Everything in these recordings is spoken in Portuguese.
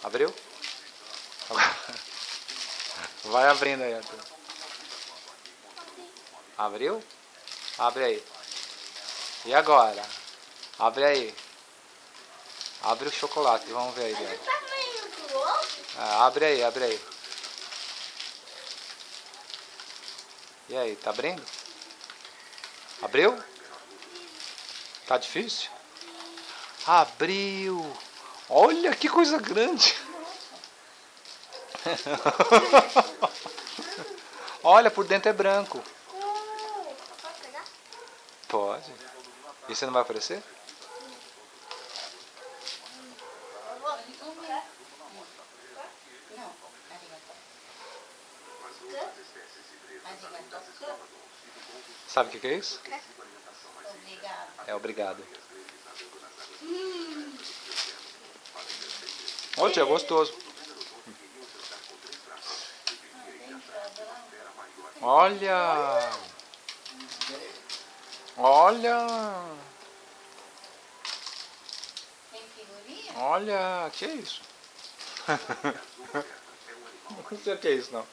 Abriu? Vai abrindo aí, Arthur. Abriu? Abre aí. E agora? Abre aí. Abre o chocolate, vamos ver aí dentro. Abre aí, abre aí. E aí, tá abrindo? Abriu? Tá difícil? Abriu! Olha que coisa grande! Olha, por dentro é branco. Pode pegar? Pode. E você não vai aparecer? Sabe o que é isso? É obrigado. Olha, é gostoso. Olha! Olha! Olha, que é isso? Não sei o que é isso, não.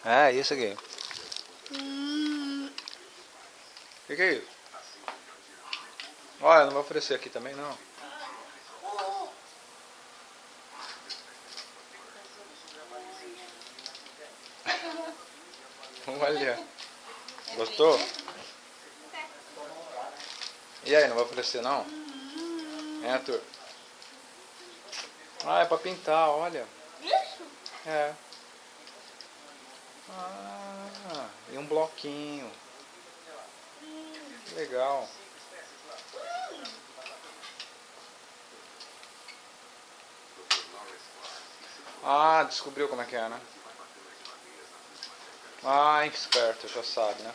É, isso aqui. O que é isso? Olha, não vou oferecer aqui também, não. Olha. Gostou? E aí, não vai oferecer, não? É, Arthur? Ah, é pra pintar, olha. Isso? É. Ah, e um bloquinho. Legal. Ah, descobriu como é que é, né? Ah, esperto, já sabe, né?